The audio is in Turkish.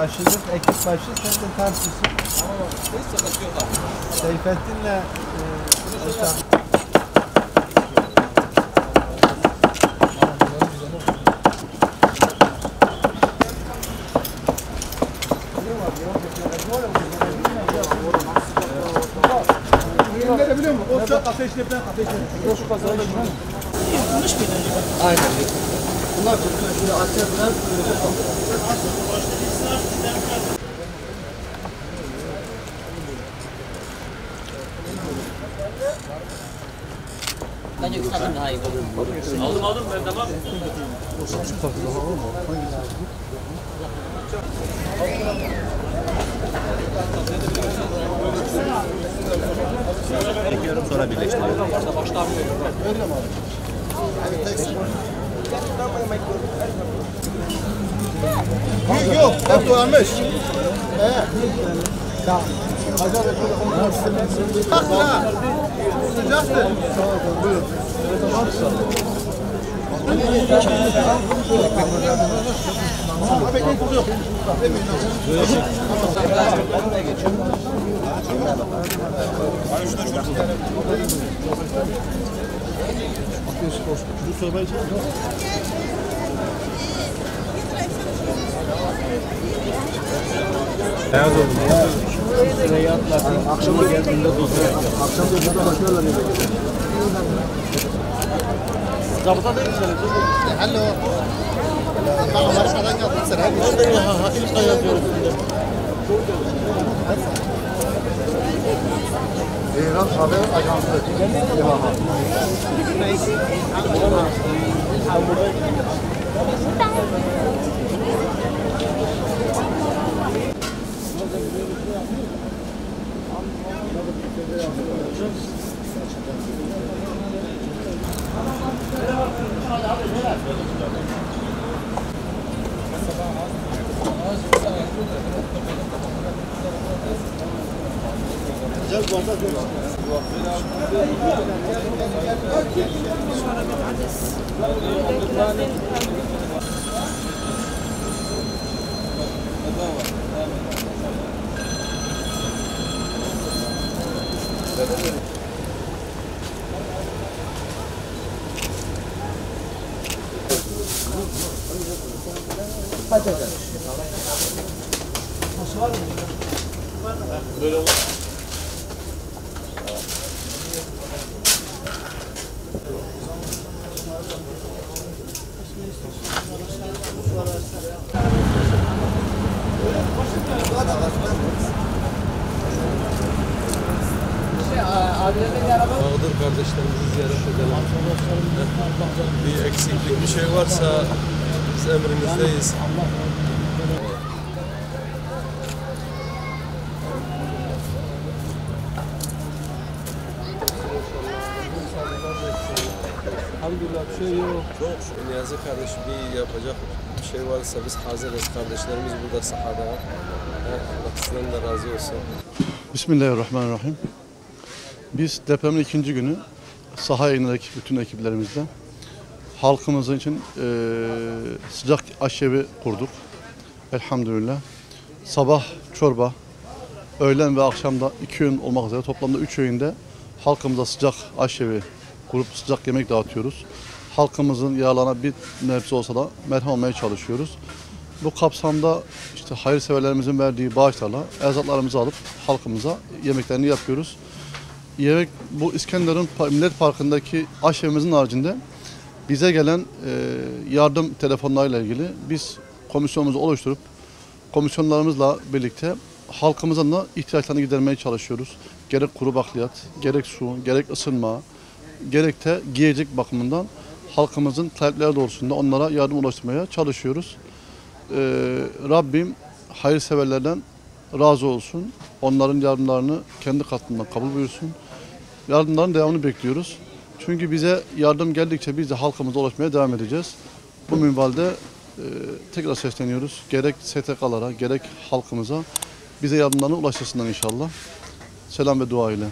başladık. Ekip başı, sen de tartışsın. Hiç sıkıntı yok abi. Seyfettin'le ortak. Ne biliyor musun? O çok ateş yapan ateş yapan. Şu kazayla mı? Yapılmış mıydı acaba? Aynen. Bunlar şöyle açacaklar. Bence üstadın daha iyi olur. Aldım ben tamam. Çekiyorum sonra birleştiriyorum. Öyle mi abi? Yok, hep dolanmış. Tamam. Bak ha. Sıcaktır. Buyur. Beyaz oldu. Sırayı atlattın. Akşama geldiğinde Akşam da bakıyorlar ya. Zabıta değil mi senin? Hello. Tamam, aşağıdan geldim sen. Orada ya, ilk ay yazıyorum. İran Haber Ajansı. Böyle olur. Mağdur kardeşlerimizi ziyaret edelim. Bir eksiklik, bir şey varsa biz emrinizdeyiz. Elhamdülillah bir şey yok. Çok şükür Niyazi kardeş, bir yapacak bir şey varsa biz hazırız. Kardeşlerimiz burada sahada. Allah sizden de razı olsun. Bismillahirrahmanirrahim. Biz depremin ikinci günü sahaya inerek bütün ekiplerimizle halkımızın için sıcak aşevi kurduk. Elhamdülillah. Sabah çorba, öğlen ve akşamda 2 öğün olmak üzere toplamda 3 öğünde halkımıza sıcak aşevi kurup sıcak yemek dağıtıyoruz. Halkımızın yaralarına bir nebze olsa da merhem olmaya çalışıyoruz. Bu kapsamda işte hayırseverlerimizin verdiği bağışlarla erzaklarımızı alıp halkımıza yemeklerini yapıyoruz. Yemek bu İskenderun Millet Parkı'ndaki aşevimizin haricinde bize gelen yardım telefonlarıyla ilgili biz komisyonumuzu oluşturup komisyonlarımızla birlikte halkımızın da ihtiyaçlarını gidermeye çalışıyoruz. Gerek kuru bakliyat, gerek su, gerek ısınma, gerek de giyecek bakımından halkımızın talepleri doğrultusunda onlara yardım ulaştırmaya çalışıyoruz. Rabbim hayırseverlerden razı olsun. Onların yardımlarını kendi katından kabul buyursun. Yardımların devamını bekliyoruz. Çünkü bize yardım geldikçe biz de halkımıza ulaşmaya devam edeceğiz. Bu minvalde tekrar sesleniyoruz. Gerek STK'lara gerek halkımıza bize yardımlarını ulaştırsınlar inşallah. Selam ve dua ile.